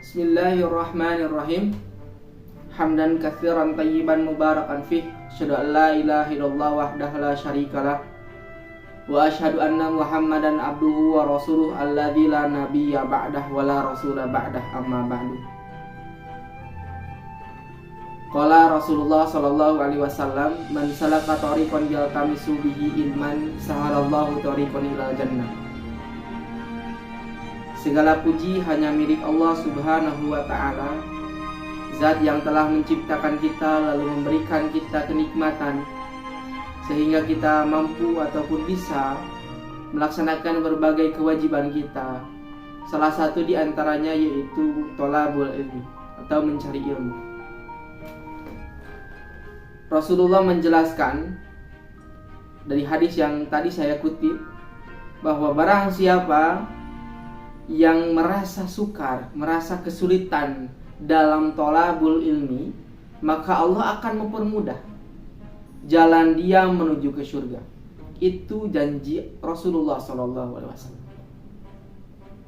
Bismillahirrahmanirrahim. Hamdan katsiran tayyiban mubarakan fih. Asyhadu an la ilaha illallah wahdahu la syarikalah. Wa asyhadu anna Muhammadan abduhu wa rasuluh alladzi la nabiyya ba'dah wa la rasula ba'dah, amma ba'du. Qala Rasulullah sallallahu alaihi wasallam, man salaka tariqan yaltamisu bihi ilman sahalallahu tariqan ilal jannah. Segala puji hanya milik Allah Subhanahu wa ta'ala, Zat yang telah menciptakan kita lalu memberikan kita kenikmatan sehingga kita mampu ataupun bisa melaksanakan berbagai kewajiban kita. Salah satu di antaranya yaitu thalabul ilmi atau mencari ilmu. Rasulullah menjelaskan dari hadis yang tadi saya kutip bahwa barang siapa yang merasa sukar, merasa kesulitan dalam thalabul ilmi, maka Allah akan mempermudah jalan dia menuju ke surga. Itu janji Rasulullah SAW.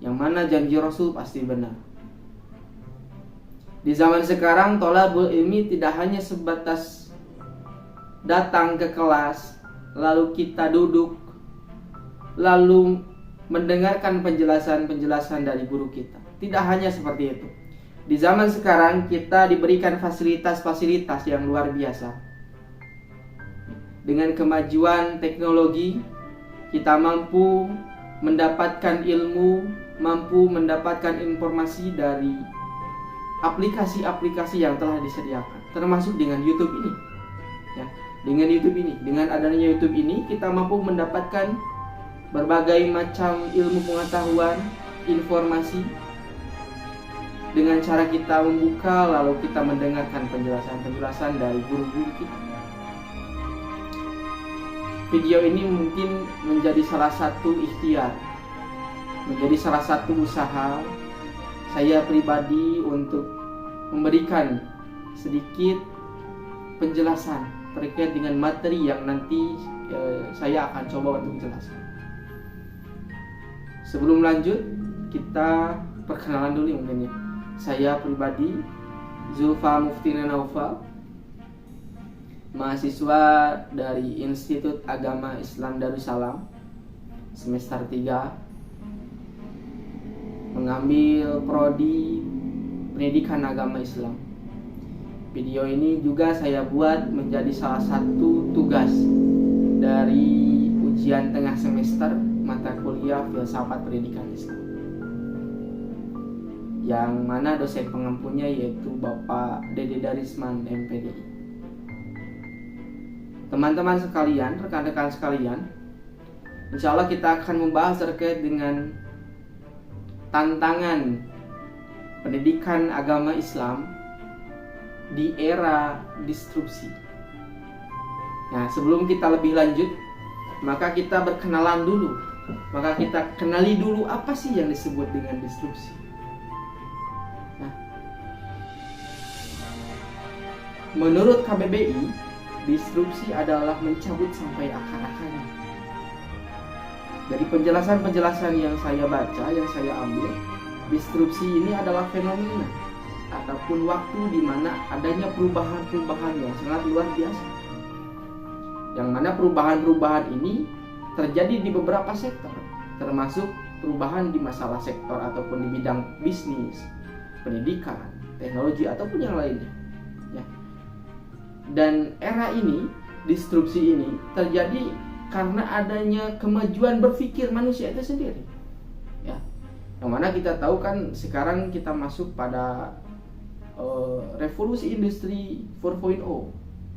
Yang mana janji Rasul pasti benar. Di zaman sekarang thalabul ilmi tidak hanya sebatas datang ke kelas, lalu kita duduk, lalu mendengarkan penjelasan-penjelasan dari guru kita. Tidak hanya seperti itu. Di zaman sekarang kita diberikan fasilitas-fasilitas yang luar biasa. Dengan kemajuan teknologi, kita mampu mendapatkan ilmu, mampu mendapatkan informasi dari aplikasi-aplikasi yang telah disediakan, termasuk dengan YouTube ini. Ya, dengan YouTube ini, dengan adanya YouTube ini, kita mampu mendapatkan berbagai macam ilmu pengetahuan, informasi dengan cara kita membuka lalu kita mendengarkan penjelasan-penjelasan dari guru-guru kita. Video ini mungkin menjadi salah satu ikhtiar, menjadi salah satu usaha saya pribadi untuk memberikan sedikit penjelasan terkait dengan materi yang nanti saya akan coba untuk jelaskan. Sebelum lanjut, kita perkenalan dulu mungkin ya. Saya pribadi Zulfa Muftina Naufal, mahasiswa dari Institut Agama Islam Darussalam, semester 3, mengambil prodi Pendidikan Agama Islam. Video ini juga saya buat menjadi salah satu tugas dari ujian tengah semester mata kuliah Filsafat Pendidikan Islam, yang mana dosen pengampunya yaitu Bapak Dede Darisman MPDI. Teman-teman sekalian, rekan-rekan sekalian, insya Allah kita akan membahas terkait dengan tantangan pendidikan agama Islam di era disrupsi. Nah, sebelum kita lebih lanjut, maka kita berkenalan dulu. Maka kita kenali dulu apa sih yang disebut dengan disrupsi. Nah, menurut KBBI, disrupsi adalah mencabut sampai akar-akarnya. Dari penjelasan-penjelasan yang saya baca, yang saya ambil, disrupsi ini adalah fenomena ataupun waktu di mana adanya perubahan-perubahan yang sangat luar biasa. Yang mana perubahan-perubahan ini terjadi di beberapa sektor, termasuk perubahan di masalah sektor ataupun di bidang bisnis, pendidikan, teknologi ataupun yang lainnya. Ya. Dan era ini, disrupsi ini terjadi karena adanya kemajuan berpikir manusia itu sendiri. Ya. Yang mana kita tahu kan sekarang kita masuk pada revolusi industri 4.0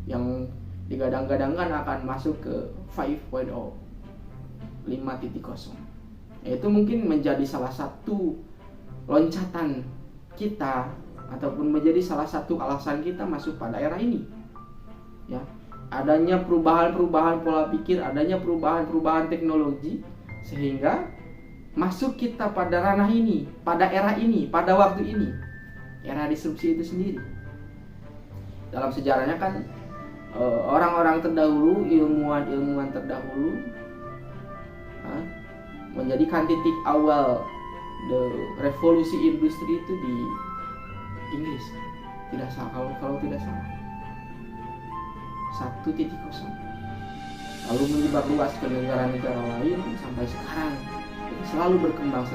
yang digadang-gadangkan akan masuk ke 5.0. 5.0, yaitu mungkin menjadi salah satu loncatan kita ataupun menjadi salah satu alasan kita masuk pada era ini. Ya, adanya perubahan-perubahan pola pikir, adanya perubahan-perubahan teknologi sehingga masuk kita pada ranah ini, pada era ini, pada waktu ini, era disrupsi itu sendiri. Dalam sejarahnya kan orang-orang terdahulu, ilmuwan-ilmuwan terdahulu menjadikan titik awal revolusi industri itu di Inggris, tidak salah kalau tidak salah 1.0, lalu menyebar luas ke negara-negara lain sampai sekarang. Selalu berkembang.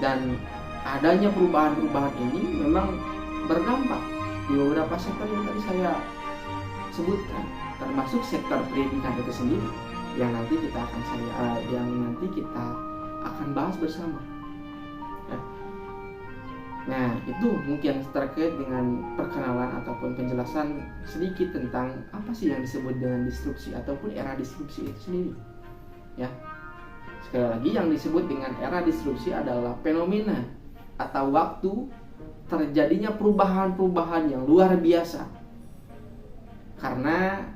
Dan adanya perubahan-perubahan ini memang berdampak di beberapa sektor yang tadi saya sebutkan, termasuk sektor pendidikan itu sendiri yang nanti kita akan bahas bersama. Nah, itu mungkin terkait dengan perkenalan ataupun penjelasan sedikit tentang apa sih yang disebut dengan disrupsi ataupun era disrupsi itu sendiri. Ya. Sekali lagi, yang disebut dengan era disrupsi adalah fenomena atau waktu terjadinya perubahan-perubahan yang luar biasa karena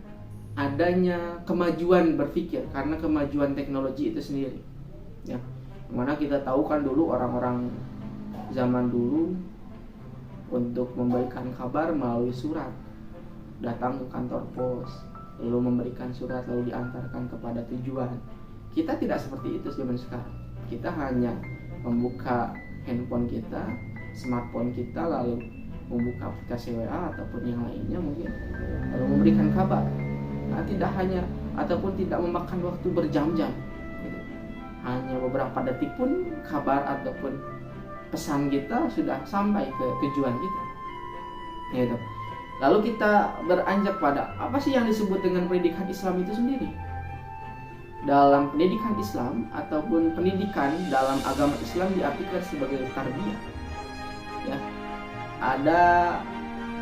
adanya kemajuan berpikir, karena kemajuan teknologi itu sendiri. Ya. Mana kita tahu kan dulu orang-orang zaman dulu untuk memberikan kabar melalui surat, datang ke kantor pos, lalu memberikan surat lalu diantarkan kepada tujuan. Kita tidak seperti itu zaman sekarang. Kita hanya membuka handphone kita, smartphone kita, lalu membuka aplikasi WA ataupun yang lainnya mungkin, lalu memberikan kabar. Nah, tidak hanya ataupun tidak memakan waktu berjam-jam, hanya beberapa detik pun kabar ataupun pesan kita sudah sampai ke tujuan kita. Gitu. Lalu kita beranjak pada apa sih yang disebut dengan pendidikan Islam itu sendiri. Dalam pendidikan Islam ataupun pendidikan dalam agama Islam diartikan sebagai tarbiyah. Ya. Ada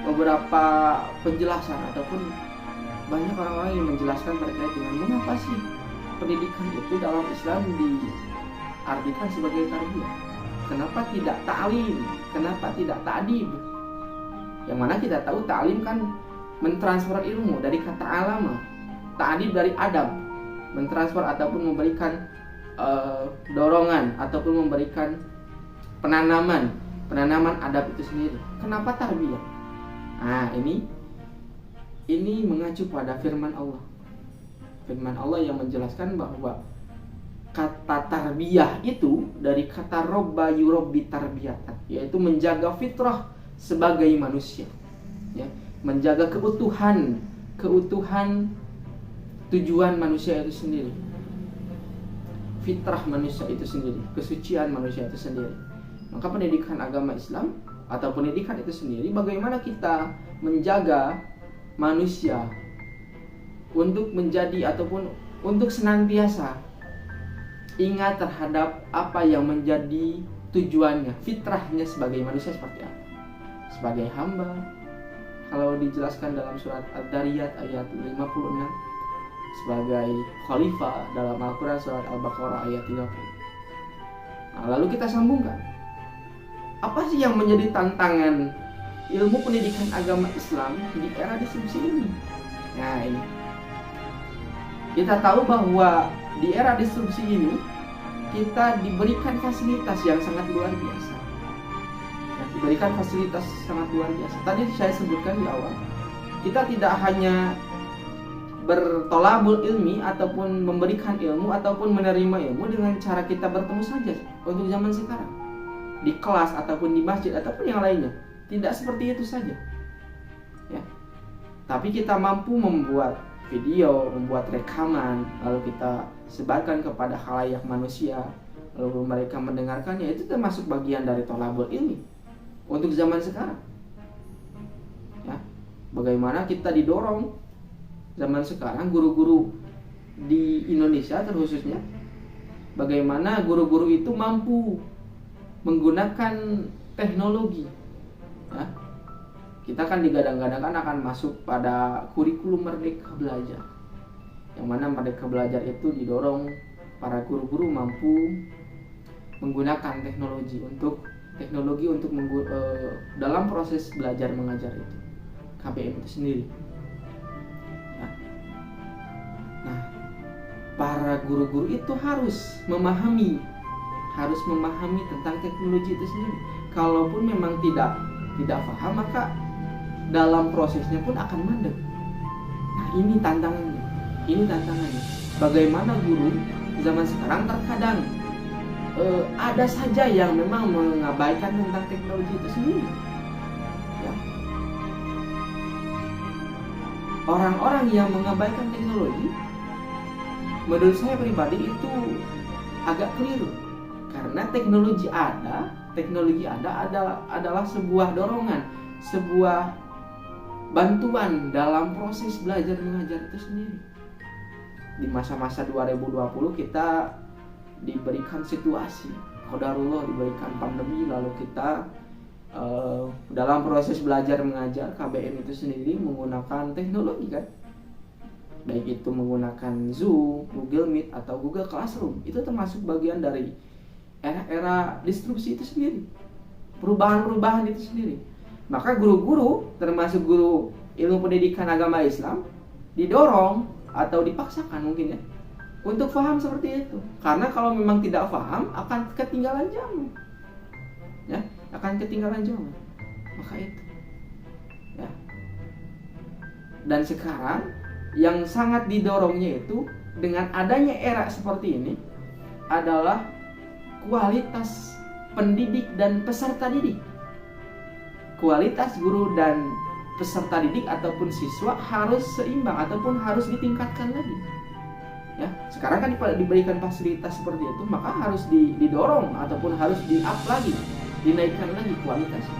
beberapa penjelasan ataupun banyak orang-orang yang menjelaskan terkait dengan mengapa sih pendidikan itu dalam Islam diartikan sebagai tarbiyah. Kenapa tidak ta'lim? Kenapa tidak ta'dib? Yang mana kita tahu ta'lim kan mentransfer ilmu dari kata alama, ta'dib dari adab, mentransfer ataupun memberikan dorongan ataupun memberikan penanaman adab itu sendiri. Kenapa tarbiyah? Nah, ini mengacu pada firman Allah. Firman Allah yang menjelaskan bahwa kata tarbiyah itu dari kata robba yurobbi tarbiyatan, yaitu menjaga fitrah sebagai manusia, ya, menjaga keutuhan tujuan manusia itu sendiri, fitrah manusia itu sendiri, kesucian manusia itu sendiri. Maka pendidikan agama Islam atau pendidikan itu sendiri bagaimana kita menjaga manusia untuk menjadi ataupun untuk senantiasa ingat terhadap apa yang menjadi tujuannya, fitrahnya sebagai manusia seperti apa. Sebagai hamba, kalau dijelaskan dalam surat Ad-Dariyat ayat 56, sebagai khalifah dalam Al-Quran surat Al-Baqarah ayat 30. Nah, lalu kita sambungkan, apa sih yang menjadi tantangan ilmu pendidikan agama Islam di era disrupsi ini? Nah, ini kita tahu bahwa di era disrupsi ini kita diberikan fasilitas yang sangat luar biasa. Diberikan fasilitas sangat luar biasa. Tadi saya sebutkan di awal, kita tidak hanya bertolabul ilmi ataupun memberikan ilmu ataupun menerima ilmu dengan cara kita bertemu saja untuk zaman sekarang, di kelas ataupun di masjid ataupun yang lainnya. Tidak seperti itu saja, ya. Tapi kita mampu membuat video, membuat rekaman, lalu kita sebarkan kepada khalayak manusia, lalu mereka mendengarkannya. Itu termasuk bagian dari tolabul ilmi untuk zaman sekarang, ya. Bagaimana kita didorong zaman sekarang, guru-guru di Indonesia terkhususnya, bagaimana guru-guru itu mampu menggunakan teknologi, ya. Kita kan digadang-gadangkan akan masuk pada kurikulum Merdeka Belajar, yang mana Merdeka Belajar itu didorong para guru-guru mampu menggunakan teknologi untuk dalam proses belajar mengajar itu, KBM itu sendiri. Nah, para guru-guru itu harus memahami tentang teknologi itu sendiri. Kalaupun memang tidak paham, maka dalam prosesnya pun akan mandek. Nah, ini tantangannya. Bagaimana guru zaman sekarang terkadang ada saja yang memang mengabaikan tentang teknologi itu sendiri. Ya. Orang-orang yang mengabaikan teknologi, menurut saya pribadi itu agak keliru. Karena teknologi adalah sebuah dorongan, sebuah bantuan dalam proses belajar mengajar itu sendiri. Di masa-masa 2020 kita diberikan situasi qadarullah, diberikan pandemi, lalu kita dalam proses belajar mengajar KBM itu sendiri menggunakan teknologi kan, baik itu menggunakan Zoom, Google Meet atau Google Classroom. Itu termasuk bagian dari era disrupsi itu sendiri, perubahan-perubahan itu sendiri. Maka guru-guru, termasuk guru ilmu pendidikan agama Islam, didorong atau dipaksakan mungkin ya untuk paham seperti itu. Karena kalau memang tidak paham akan ketinggalan zaman. Ya, akan ketinggalan zaman. Maka itu. Ya. Dan sekarang yang sangat didorongnya itu dengan adanya era seperti ini adalah kualitas pendidik dan peserta didik. Kualitas guru dan peserta didik ataupun siswa harus seimbang ataupun harus ditingkatkan lagi. Ya, sekarang kan diberikan fasilitas seperti itu, maka harus didorong ataupun harus di-up lagi, dinaikkan lagi kualitasnya.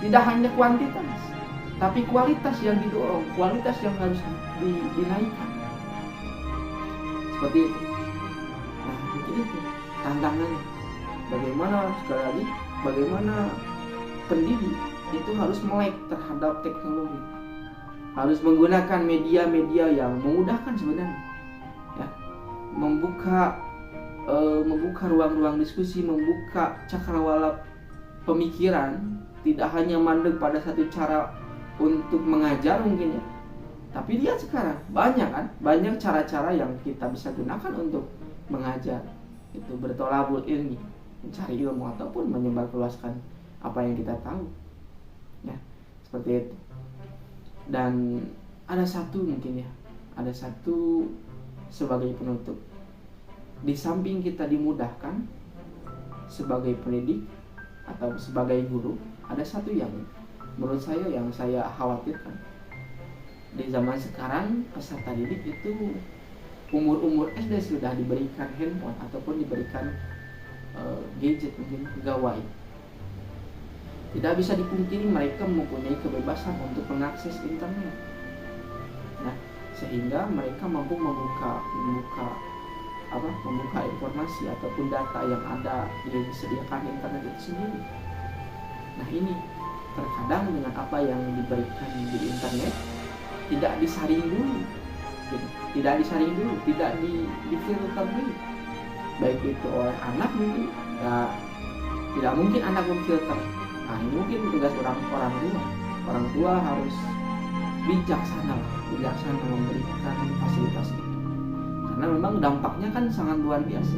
Tidak hanya kuantitas, tapi kualitas yang didorong, kualitas yang harus dinaikkan. Seperti itu. Nah, mungkin itu tantangannya. Bagaimana pendidik itu harus melek terhadap teknologi, harus menggunakan media-media yang memudahkan sebenarnya, ya, membuka ruang-ruang diskusi, membuka cakrawala pemikiran, tidak hanya mandek pada satu cara untuk mengajar mungkin ya, tapi lihat sekarang banyak cara-cara yang kita bisa gunakan untuk mengajar, itu bertolabul ilmi, mencari ilmu ataupun menyebarluaskan apa yang kita tahu. Ya, seperti itu. Dan ada satu sebagai penutup. Di samping kita dimudahkan sebagai pendidik atau sebagai guru, ada satu yang menurut saya yang saya khawatirkan. Di zaman sekarang peserta didik itu umur SD sudah diberikan handphone ataupun diberikan gadget, mungkin gawai. Tidak bisa dipungkiri mereka mempunyai kebebasan untuk mengakses internet. Nah, sehingga mereka mampu membuka informasi ataupun data yang ada yang disediakan internet itu sendiri. Nah, ini terkadang dengan apa yang diberikan di internet tidak disaring dulu, tidak difilter dulu, baik itu oleh anak mungkin ya, tidak mungkin anak memfilter. Nah, ini mungkin tugas orang tua harus bijaksana memberikan fasilitas itu, karena memang dampaknya kan sangat luar biasa.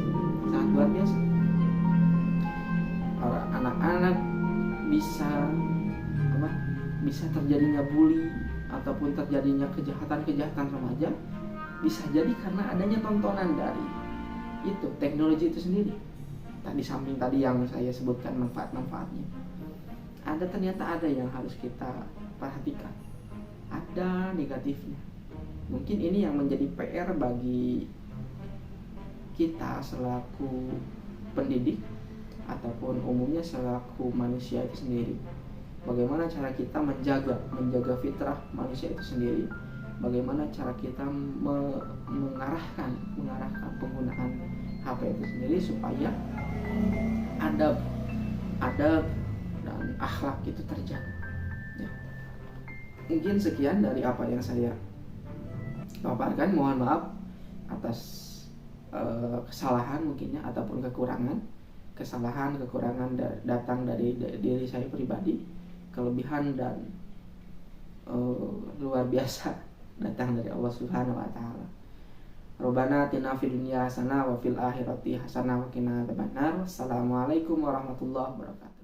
Anak-anak bisa terjadinya bully ataupun terjadinya kejahatan remaja, bisa jadi karena adanya tontonan dari itu teknologi itu sendiri. Di samping tadi yang saya sebutkan manfaat-manfaatnya, ternyata ada yang harus kita perhatikan, ada negatifnya. Mungkin ini yang menjadi PR bagi kita selaku pendidik ataupun umumnya selaku manusia itu sendiri. Bagaimana cara kita menjaga fitrah manusia itu sendiri, bagaimana cara kita mengarahkan penggunaan HP itu sendiri supaya adab dan akhlak itu terjaga. Ya. Mungkin sekian dari apa yang saya paparkan. Mohon maaf atas kesalahan mungkinnya ataupun kekurangan datang dari diri saya pribadi. Kelebihan dan luar biasa datang dari Allah Subhanahu wa taala. Rabbana atina fid dunya hasanah wa fil akhirati hasanah wa qina adzabannar. Assalamualaikum warahmatullahi wabarakatuh.